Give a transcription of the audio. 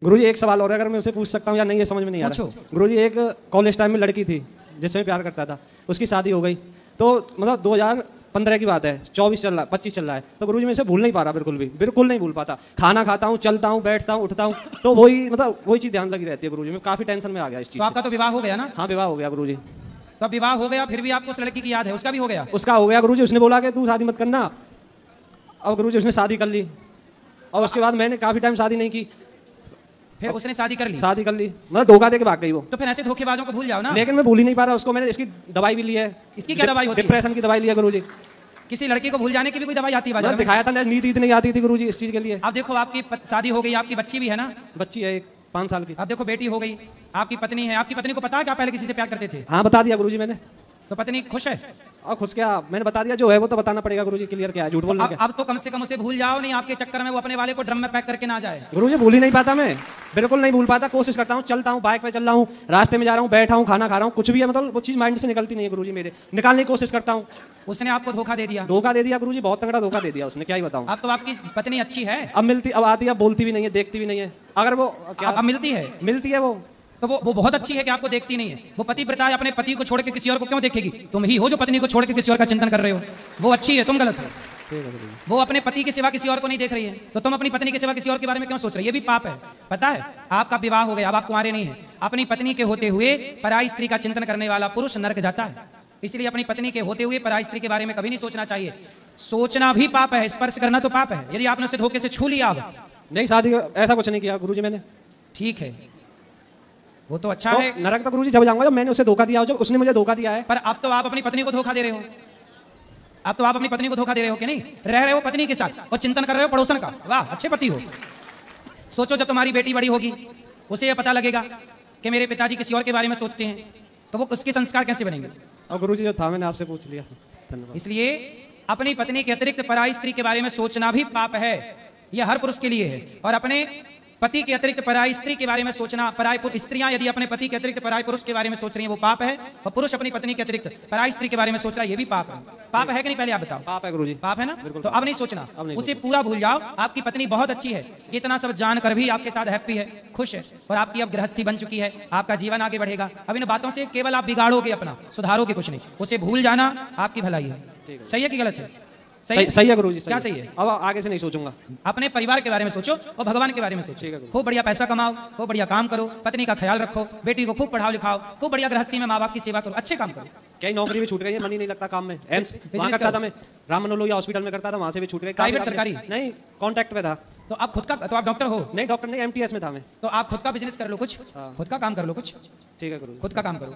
गुरुजी एक सवाल और है, अगर मैं उसे पूछ सकता हूँ या नहीं, ये समझ में नहीं आ रहा। गुरुजी एक कॉलेज टाइम में लड़की थी जिससे मैं प्यार करता था, उसकी शादी हो गई, तो मतलब 2015 की बात है, 24 चल रहा है, 25 चल रहा है, तो गुरुजी मैं इसे भूल नहीं पा रहा, बिल्कुल नहीं भूल पाता। खाना खाता हूँ, चलता हूँ, बैठता हूँ, उठता हूँ, तो वही चीज़ ध्यान लगी रहती है गुरुजी। मैं काफ़ी टेंशन में आ गया इस चीज़। तो आपका तो विवाह हो गया ना? हाँ, विवाह हो गया गुरुजी। तो अब विवाह हो गया, फिर भी आपको उस लड़की की याद है? उसका भी हो गया? उसका हो गया गुरुजी, उसने बोला कि तू शादी मत करना। अब गुरुजी उसने शादी कर ली, और उसके बाद मैंने काफ़ी टाइम शादी नहीं की। फिर उसने शादी कर ली? शादी कर ली, मतलब धोखा दे के भाग गई वो। तो फिर ऐसे धोखेबाजों को भूल जाओ ना। लेकिन मैं भूल ही नहीं पा रहा उसको। मैंने इसकी दवाई भी ली है। इसकी क्या दवाई होती है? डिप्रेशन की दवाई ली है गुरुजी। किसी लड़की को भूल जाने की भी कोई दवाई आती है बाजार में? दिखाया था, नींद नहीं आती थी गुरुजी इस चीज के लिए। अब देखो आपकी शादी हो गई, आपकी बच्ची भी है ना? बच्ची है, 5 साल की। अब देखो बेटी हो गई, आपकी पत्नी है। आपकी पत्नी को पता है कि आप पहले किसी से प्यार करते थे? हाँ, बता दिया गुरुजी मैंने। तो पत्नी खुश है? और खुश क्या, मैंने बता दिया, जो है वो तो बताना पड़ेगा गुरुजी। क्लियर क्या है, झूठ बोलना क्या? अब तो कम से कम उसे भूल जाओ, नहीं आपके चक्कर में वो अपने वाले को ड्रम में पैक करके ना जाए। गुरुजी भूल ही नहीं पाता मैं, बिल्कुल नहीं भूल पाता। कोशिश करता हूँ, चलता हूँ, बाइक पे चल रहा हूँ, रास्ते में जा रहा हूँ, बैठा हूँ, खाना खा रहा हूँ, कुछ भी है, मतलब वो चीज़ माइंड से निकलती नहीं है गुरुजी मेरे। निकालने की कोशिश करता हूँ। उसने आपको धोखा दे दिया? धोखा दे दिया गुरुजी, बहुत तगड़ा धोखा दे दिया उसने, क्या ही बताऊँ। अब तो आपकी पत्नी अच्छी है? अब आती है, बोलती भी नहीं है, देखती भी नहीं है। अगर वो क्या अब मिलती है? मिलती है वो, तो वो बहुत अच्छी है कि आपको देखती नहीं है। वो पतिव्रता है, अपने पति को छोड़ के किसी और को क्यों देखेगी? तुम ही हो जो पत्नी को छोड़ के किसी और का चिंतन कर रहे हो। वो अच्छी है, तुम गलत हो। वो अपने पति के सिवा किसी और को नहीं देख रही है, तो तुम अपनी पत्नी के सिवा किसी और के बारे में क्यों सोच रही है? ये भी पाप है, पता है? आपका विवाह हो गया, अब आप कुंवारे नहीं है। अपनी पत्नी के होते हुए पराई स्त्री का चिंतन करने वाला पुरुष नरक जाता है। इसलिए अपनी पत्नी के होते हुए पराई स्त्री के बारे में कभी नहीं सोचना चाहिए। सोचना भी पाप है, स्पर्श करना तो पाप है। यदि आपने उसे धोखे से छू लिया। नहीं, शादी ऐसा कुछ नहीं किया गुरुजी मैंने। ठीक है, वो तो अच्छा है। नरक तो गुरुजी जब जाऊंगा जब मैंने उसे धोखा दिया हो, जब उसने मुझे धोखा दिया है। पर अब तो आप अपनी पत्नी को धोखा दे रहे हो। अब तो आप अपनी पत्नी को धोखा दे रहे हो कि नहीं? रह रहे हो पत्नी के साथ और चिंतन कर रहे हो पड़ोसन का। वाह, अच्छे पति हो। सोचो जब तुम्हारी बेटी बड़ी होगी, उसे यह पता लगेगा कि मेरे पिताजी किसी और के बारे में सोचते हैं, तो वो उसके संस्कार कैसे बनेंगे? और गुरुजी जो था मैंने आपसे पूछ लिया, धन्यवाद। इसलिए अपनी पत्नी के अतिरिक्त पराई स्त्री के बारे में सोचना भी पाप है। यह हर पुरुष के लिए है। और अपने पति के अतिरिक्त पराई स्त्री के बारे में सोचना, पराई स्त्रियां यदि अपने पति के अतिरिक्त पराई पुरुष के बारे में सोच रही हैं, वो पाप है। और पुरुष अपनी पत्नी के अतिरिक्त पराई स्त्री के बारे में सोच रहा है, ये भी पाप है। पाप है कि नहीं, पहले आप बताओ। पाप है गुरुजी। पाप है ना? तो अब नहीं सोचना, उसे पूरा भूल जाओ। आपकी पत्नी बहुत अच्छी है, इतना सब जानकर भी आपके साथ हैप्पी है, खुश है, और आपकी अब गृहस्थी बन चुकी है, आपका जीवन आगे बढ़ेगा। अब इन बातों से केवल आप बिगाड़ोगे अपना, सुधारोगे कुछ नहीं। उसे भूल जाना आपकी भलाई है। सही है कि गलत है? सही है गुरुजी। क्या सही है? अब आगे से नहीं सोचूंगा। अपने परिवार के बारे में सोचो और भगवान के बारे में सोचो। खूब बढ़िया पैसा कमाओ, खूब बढ़िया काम करो, पत्नी का ख्याल रखो, बेटी को खूब पढ़ाओ लिखाओ, खूब बढ़िया गृहस्थी में माँ बाप की सेवा करो, अच्छे काम करो। कई नौकरी भी छूट गई है, मन ही नहीं लगता काम में। वहाँ करता था मैं, राम मनोलोहिया हॉस्पिटल में करता था, वहाँ से भी छूट गई। प्राइवेट, सरकारी नहीं, कॉन्ट्रैक्ट पे था। तो आप खुद का, तो आप डॉक्टर हो? नहीं, डॉक्टर नहीं, MTS में था मैं। तो आप खुद का बिजनेस कर लो कुछ, खुद का काम कर लो कुछ। ठीक है गुरु, खुद का काम करो।